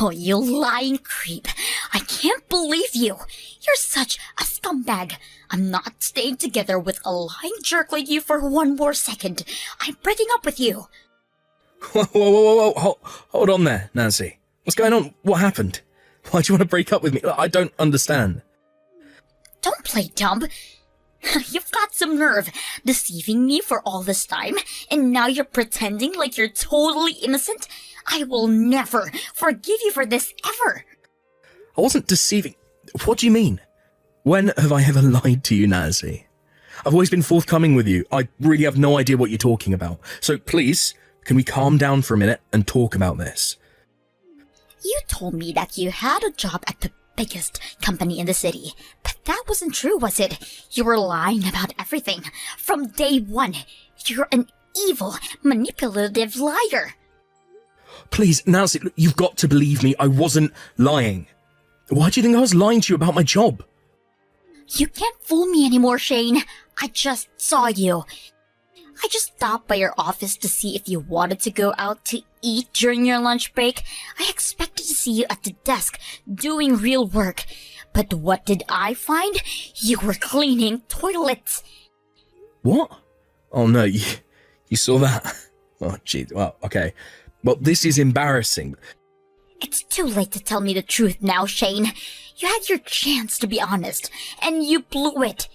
Oh, you lying creep. I can't believe you. You're such a scumbag. I'm not staying together with a lying jerk like you for one more second. I'm breaking up with you. Whoa. Hold on there, Nancy. What's going on? What happened? Why do you want to break up with me? I don't understand. Don't play dumb. You've got some nerve, deceiving me for all this time, and now you're pretending like you're totally innocent? I will never forgive you for this, ever. I wasn't deceiving. What do you mean? When have I ever lied to you, Nancy? I've always been forthcoming with you. I really have no idea what you're talking about. So please, can we calm down for a minute and talk about this? You told me that you had a job at the biggest company in the city, but that wasn't true, was it? You were lying about everything. From day one, you're an evil, manipulative liar. Please, Nancy, you've got to believe me. I wasn't lying. Why do you think I was lying to you about my job? You can't fool me anymore, Shane. I just saw you. I just stopped by your office to see if you wanted to go out to eat during your lunch break. I expected to see you at the desk, doing real work. But what did I find? You were cleaning toilets. What? Oh no, you saw that? Oh gee, well, okay. Well, this is embarrassing. It's too late to tell me the truth now, Shane. You had your chance to be honest, and you blew it.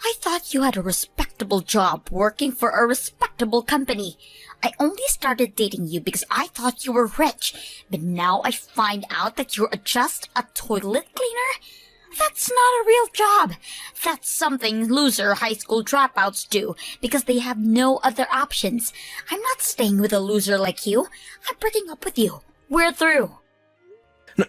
I thought you had a respectable job working for a respectable company. I only started dating you because I thought you were rich, but now I find out that you're just a toilet cleaner? That's not a real job. That's something loser high school dropouts do because they have no other options. I'm not staying with a loser like you. I'm breaking up with you. We're through.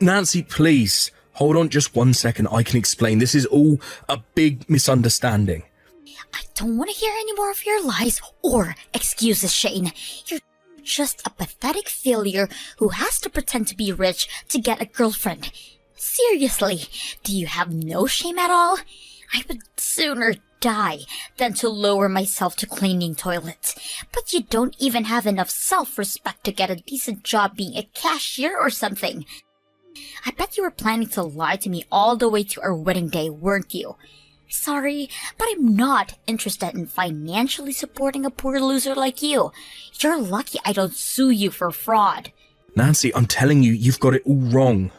Nancy, please. Hold on just 1 second. I can explain. This is all a big misunderstanding. I don't want to hear any more of your lies or excuses, Shane. You're just a pathetic failure who has to pretend to be rich to get a girlfriend. Seriously, do you have no shame at all? I would sooner die than to lower myself to cleaning toilets. But you don't even have enough self-respect to get a decent job being a cashier or something. I bet you were planning to lie to me all the way to our wedding day, weren't you? Sorry, but I'm not interested in financially supporting a poor loser like you. You're lucky I don't sue you for fraud. Nancy, I'm telling you, you've got it all wrong.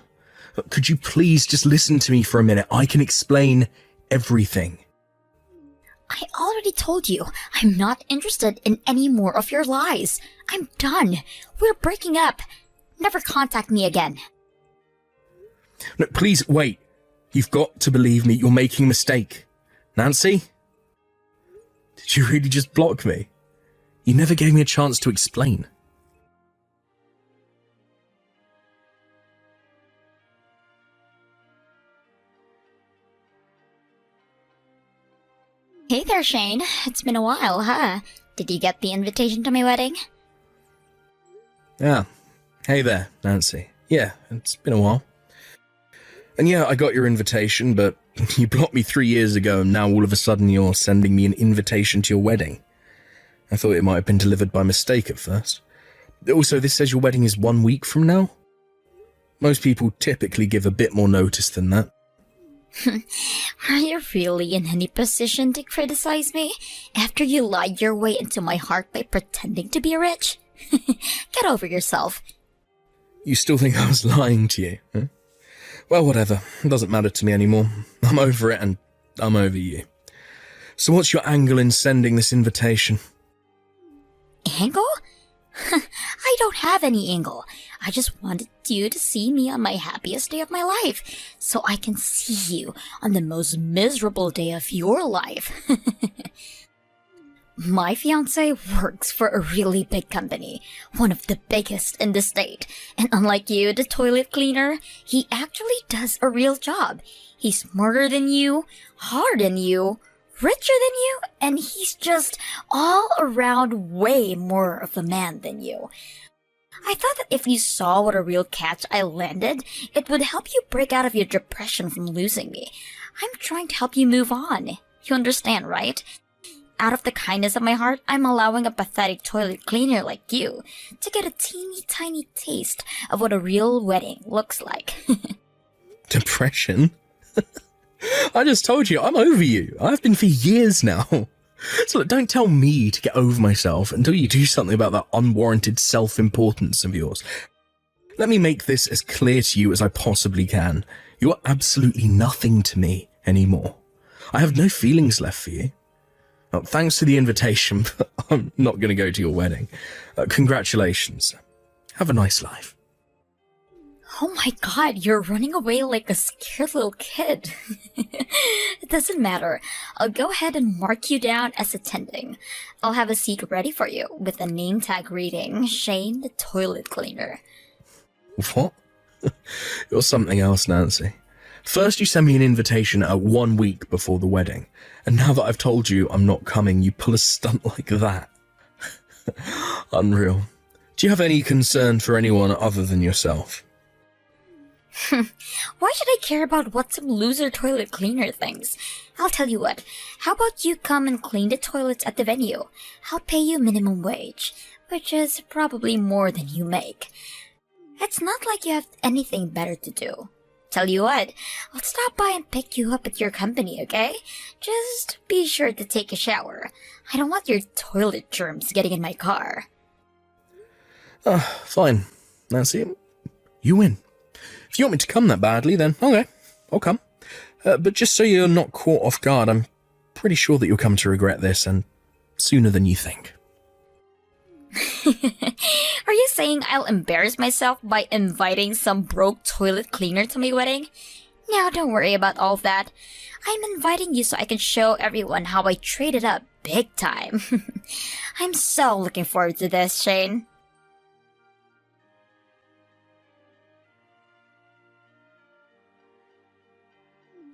Could you please just listen to me for a minute? I can explain everything. I already told you, I'm not interested in any more of your lies. I'm done. We're breaking up. Never contact me again. No, please, wait. You've got to believe me. You're making a mistake. Nancy? Did you really just block me? You never gave me a chance to explain. Hey there, Shane. It's been a while, huh? Did you get the invitation to my wedding? Yeah. Hey there, Nancy. Yeah, it's been a while. And yeah, I got your invitation, but you blocked me 3 years ago, and now all of a sudden you're sending me an invitation to your wedding. I thought it might have been delivered by mistake at first. Also, this says your wedding is 1 week from now. Most people typically give a bit more notice than that. Are you really in any position to criticize me after you lied your way into my heart by pretending to be rich? Get over yourself. You still think I was lying to you, huh? Well, whatever. It doesn't matter to me anymore. I'm over it and I'm over you. So what's your angle in sending this invitation? Angle? I don't have any angle. I just wanted you to see me on my happiest day of my life, so I can see you on the most miserable day of your life. My fiance works for a really big company, one of the biggest in the state. And unlike you, the toilet cleaner, he actually does a real job. He's smarter than you, harder than you, richer than you, and he's just all around way more of a man than you. I thought that if you saw what a real catch I landed, it would help you break out of your depression from losing me. I'm trying to help you move on. You understand, right? Out of the kindness of my heart, I'm allowing a pathetic toilet cleaner like you to get a teeny tiny taste of what a real wedding looks like. Depression? I just told you, I'm over you. I've been for years now. So look, don't tell me to get over myself until you do something about that unwarranted self-importance of yours. Let me make this as clear to you as I possibly can. You are absolutely nothing to me anymore. I have no feelings left for you. Well, thanks for the invitation, but I'm not going to go to your wedding. Congratulations. Have a nice life. Oh my god, you're running away like a scared little kid. It doesn't matter. I'll go ahead and mark you down as attending. I'll have a seat ready for you with a name tag reading Shane the Toilet Cleaner. What? You're something else, Nancy. First you send me an invitation 1 week before the wedding, and now that I've told you I'm not coming, you pull a stunt like that. Unreal. Do you have any concern for anyone other than yourself? Why should I care about what some loser toilet cleaner thinks? I'll tell you what, how about you come and clean the toilets at the venue? I'll pay you minimum wage, which is probably more than you make. It's not like you have anything better to do. Tell you what, I'll stop by and pick you up at your company, okay? Just be sure to take a shower. I don't want your toilet germs getting in my car. Fine, Nancy. You win. If you want me to come that badly, then okay, I'll come. But just so you're not caught off guard, I'm pretty sure that you'll come to regret this, and sooner than you think. Are you saying I'll embarrass myself by inviting some broke toilet cleaner to my wedding? Now, don't worry about all of that. I'm inviting you so I can show everyone how I traded up big time. I'm so looking forward to this, Shane.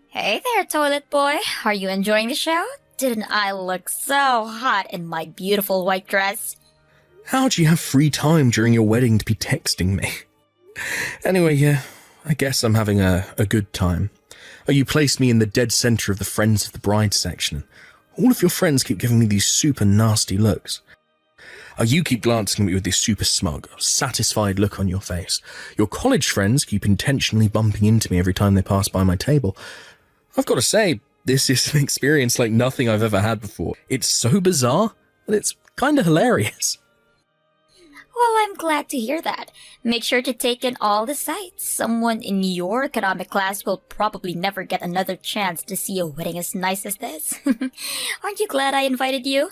Hey there, toilet boy. Are you enjoying the show? Didn't I look so hot in my beautiful white dress? How'd you have free time during your wedding to be texting me? Anyway, yeah, I guess I'm having a good time. Oh, you placed me in the dead center of the Friends of the Bride section. All of your friends keep giving me these super nasty looks. Oh, you keep glancing at me with this super smug, satisfied look on your face. Your college friends keep intentionally bumping into me every time they pass by my table. I've got to say, this is an experience like nothing I've ever had before. It's so bizarre, but it's kind of hilarious. Well, I'm glad to hear that. Make sure to take in all the sights. Someone in your economic class will probably never get another chance to see a wedding as nice as this. Aren't you glad I invited you?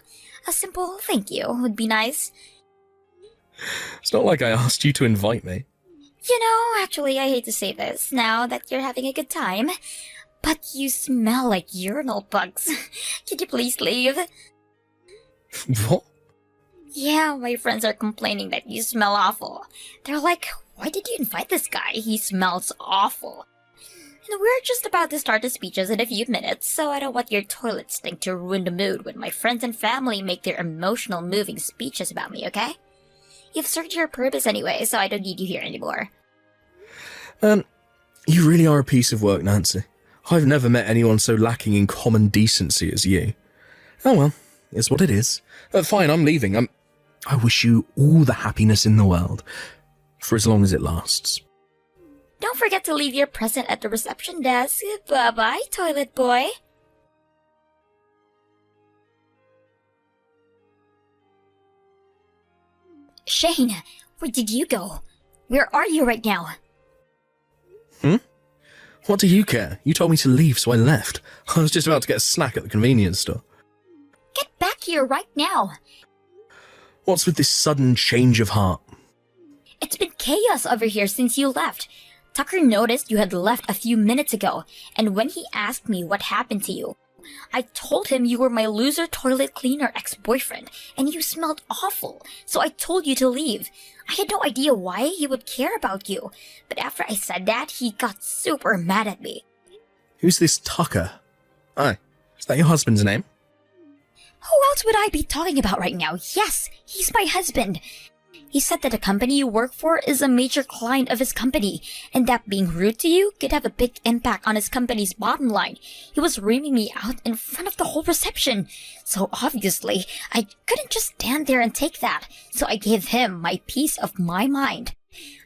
A simple thank you would be nice. It's not like I asked you to invite me. You know, actually, I hate to say this now that you're having a good time, but you smell like urinal bugs. Could you please leave? What? Yeah, my friends are complaining that you smell awful. They're like, why did you invite this guy? He smells awful. And we're just about to start the speeches in a few minutes, so I don't want your toilet stink to ruin the mood when my friends and family make their emotional, moving speeches about me, okay? You've served your purpose anyway, so I don't need you here anymore. You really are a piece of work, Nancy. I've never met anyone so lacking in common decency as you. Oh well, it's what it is. Fine, I'm leaving. I wish you all the happiness in the world, for as long as it lasts. Don't forget to leave your present at the reception desk. Bye-bye, toilet boy. Shane, where did you go? Where are you right now? What do you care? You told me to leave, so I left. I was just about to get a snack at the convenience store. Get back here right now. What's with this sudden change of heart? It's been chaos over here since you left. Tucker noticed you had left a few minutes ago, and when he asked me what happened to you, I told him you were my loser toilet cleaner ex-boyfriend, and you smelled awful, so I told you to leave. I had no idea why he would care about you, but after I said that, he got super mad at me. Who's this Tucker? Oh, is that your husband's name? Who else would I be talking about right now? Yes, he's my husband. He said that the company you work for is a major client of his company, and that being rude to you could have a big impact on his company's bottom line. He was reaming me out in front of the whole reception. So obviously, I couldn't just stand there and take that. So I gave him my piece of my mind.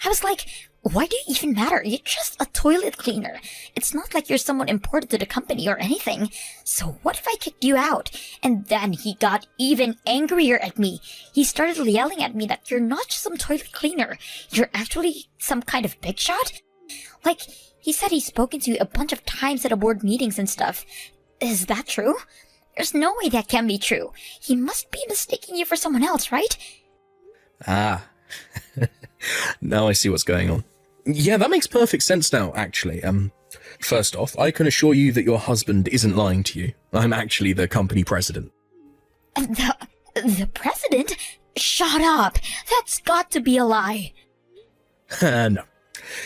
I was like, why do you even matter? You're just a toilet cleaner. It's not like you're someone important to the company or anything. So what if I kicked you out? And then he got even angrier at me. He started yelling at me that you're not just some toilet cleaner. You're actually some kind of big shot? Like, he said he's spoken to you a bunch of times at the board meetings and stuff. Is that true? There's no way that can be true. He must be mistaking you for someone else, right? Ah. Now I see what's going on. Yeah, that makes perfect sense now, actually. First off, I can assure you that your husband isn't lying to you. I'm actually the company president. The president? Shut up! That's got to be a lie. No.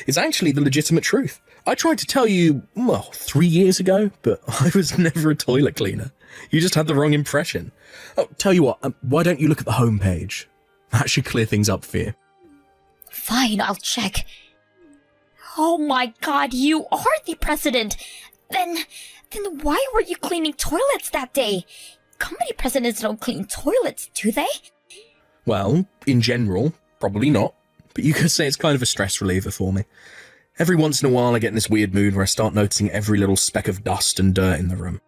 It's actually the legitimate truth. I tried to tell you, 3 years ago, but I was never a toilet cleaner. You just had the wrong impression. Oh, tell you what, why don't you look at the homepage? That should clear things up for you. Fine, I'll check. Oh my god, you are the president! Then why were you cleaning toilets that day? Company presidents don't clean toilets, do they? Well, in general, probably not. But you could say it's kind of a stress reliever for me. Every once in a while I get in this weird mood where I start noticing every little speck of dust and dirt in the room.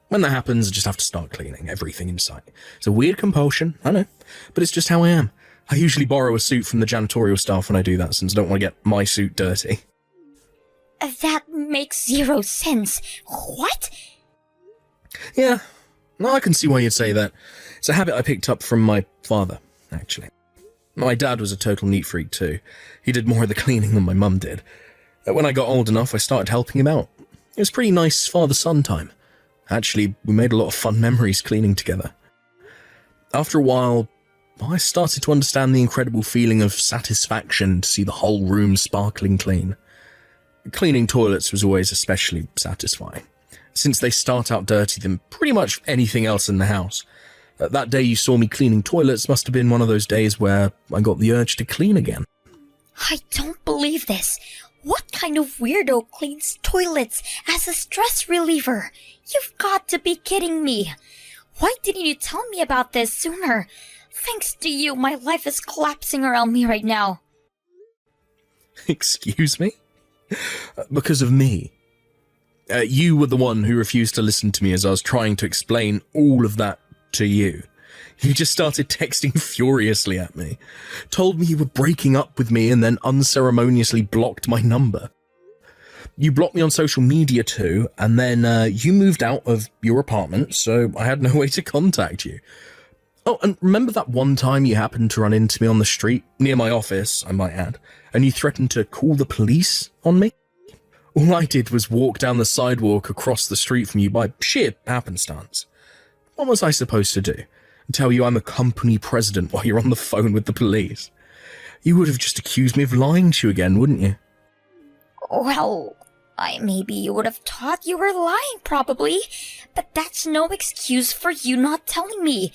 When that happens, I just have to start cleaning everything in sight. It's a weird compulsion, I know, but it's just how I am. I usually borrow a suit from the janitorial staff when I do that, since I don't want to get my suit dirty. That makes zero sense. What? Yeah, no, I can see why you'd say that. It's a habit I picked up from my father, actually. My dad was a total neat freak too. He did more of the cleaning than my mum did. When I got old enough, I started helping him out. It was pretty nice father-son time. Actually, we made a lot of fun memories cleaning together. After a while, I started to understand the incredible feeling of satisfaction to see the whole room sparkling clean. Cleaning toilets was always especially satisfying, since they start out dirtier than pretty much anything else in the house. That day you saw me cleaning toilets must have been one of those days where I got the urge to clean again. I don't believe this. What kind of weirdo cleans toilets as a stress reliever? You've got to be kidding me. Why didn't you tell me about this sooner? Thanks to you, my life is collapsing around me right now. Excuse me? Because of me. You were the one who refused to listen to me as I was trying to explain all of that to you. You just started texting furiously at me, told me you were breaking up with me, and then unceremoniously blocked my number. You blocked me on social media too, and then you moved out of your apartment, so I had no way to contact you. Oh, and remember that one time you happened to run into me on the street, near my office, I might add, and you threatened to call the police on me? All I did was walk down the sidewalk across the street from you by sheer happenstance. What was I supposed to do? Tell you I'm a company president while you're on the phone with the police? You would have just accused me of lying to you again, wouldn't you? Well, maybe you would have thought you were lying, probably. But that's no excuse for you not telling me.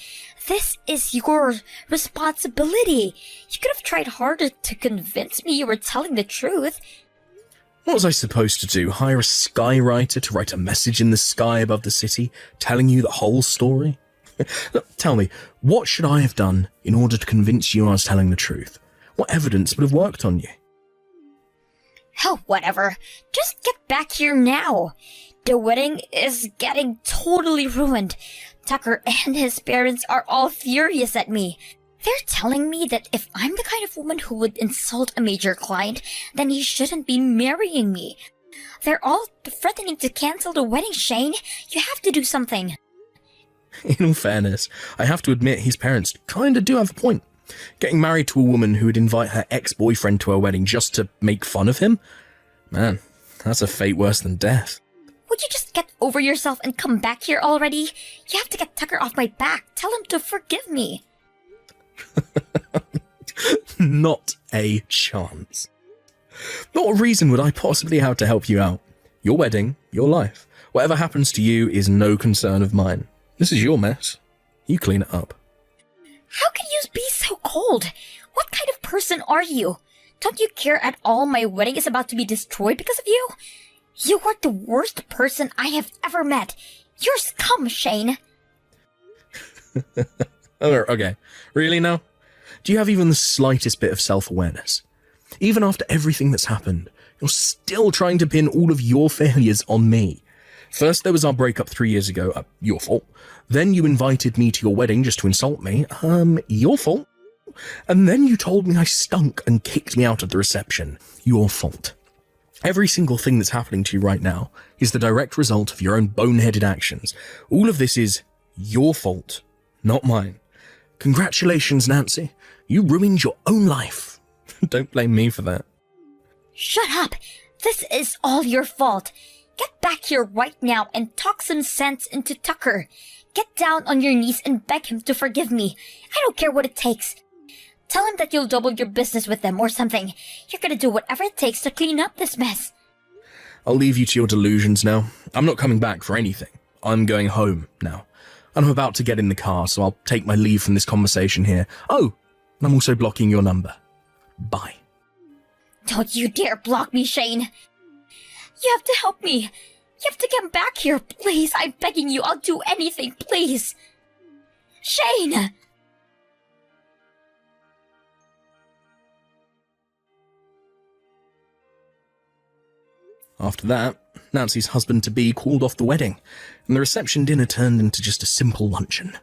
This is your responsibility. You could have tried harder to convince me you were telling the truth. What was I supposed to do? Hire a skywriter to write a message in the sky above the city, telling you the whole story? Look, tell me, what should I have done in order to convince you I was telling the truth? What evidence would have worked on you? Oh, whatever. Just get back here now. The wedding is getting totally ruined. Tucker and his parents are all furious at me. They're telling me that if I'm the kind of woman who would insult a major client, then he shouldn't be marrying me. They're all threatening to cancel the wedding, Shane. You have to do something. In all fairness, I have to admit his parents kinda do have a point. Getting married to a woman who would invite her ex-boyfriend to her wedding just to make fun of him? Man, that's a fate worse than death. Would you just get over yourself and come back here already? You have to get Tucker off my back. Tell him to forgive me. Not a chance. What reason would I possibly have to help you out? Your wedding, your life. Whatever happens to you is no concern of mine. This is your mess. You clean it up. How can you be so cold? What kind of person are you? Don't you care at all my wedding is about to be destroyed because of you? You are the worst person I have ever met. You're scum, Shane. Okay, really now? Do you have even the slightest bit of self-awareness? Even after everything that's happened, you're still trying to pin all of your failures on me. First, there was our breakup 3 years ago, your fault. Then you invited me to your wedding just to insult me, your fault. And then you told me I stunk and kicked me out of the reception, your fault. Every single thing that's happening to you right now is the direct result of your own boneheaded actions. All of this is your fault, not mine. Congratulations, Nancy. You ruined your own life. Don't blame me for that. Shut up. This is all your fault. Get back here right now and talk some sense into Tucker. Get down on your knees and beg him to forgive me. I don't care what it takes. Tell him that you'll double your business with them or something. You're gonna do whatever it takes to clean up this mess. I'll leave you to your delusions now. I'm not coming back for anything. I'm going home now. And I'm about to get in the car, so I'll take my leave from this conversation here. Oh, and I'm also blocking your number. Bye. Don't you dare block me, Shane. You have to help me. You have to come back here, please. I'm begging you. I'll do anything, please. Shane! After that, Nancy's husband-to-be called off the wedding, and the reception dinner turned into just a simple luncheon.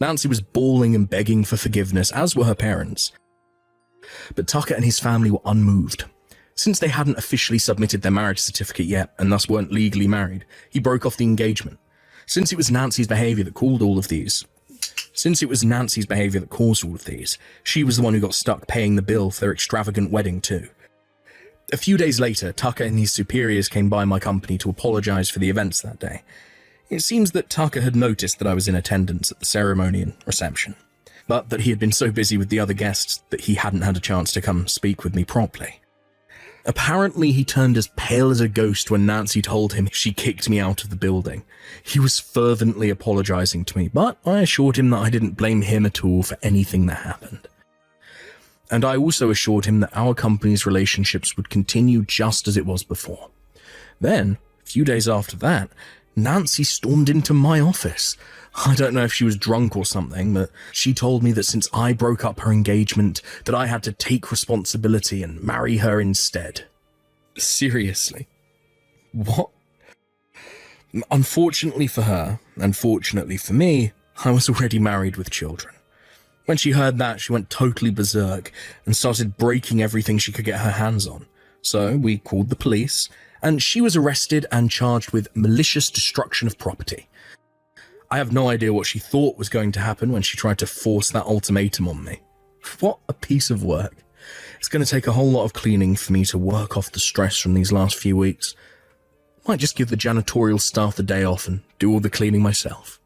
Nancy was bawling and begging for forgiveness, as were her parents. But Tucker and his family were unmoved. Since they hadn't officially submitted their marriage certificate yet, and thus weren't legally married, he broke off the engagement. Since it was Nancy's behaviour that caused all of these, she was the one who got stuck paying the bill for their extravagant wedding too. A few days later, Tucker and his superiors came by my company to apologise for the events that day. It seems that Tucker had noticed that I was in attendance at the ceremony and reception, but that he had been so busy with the other guests that he hadn't had a chance to come speak with me properly. Apparently, he turned as pale as a ghost when Nancy told him she kicked me out of the building. He was fervently apologising to me, but I assured him that I didn't blame him at all for anything that happened. And I also assured him that our company's relationships would continue just as it was before. Then, a few days after that, Nancy stormed into my office. I don't know if she was drunk or something, but she told me that since I broke up her engagement, that I had to take responsibility and marry her instead. Seriously? What? Unfortunately for her, and fortunately for me, I was already married with children. When she heard that, she went totally berserk and started breaking everything she could get her hands on. So we called the police, and she was arrested and charged with malicious destruction of property. I have no idea what she thought was going to happen when she tried to force that ultimatum on me. What a piece of work. It's going to take a whole lot of cleaning for me to work off the stress from these last few weeks. Might just give the janitorial staff the day off and do all the cleaning myself.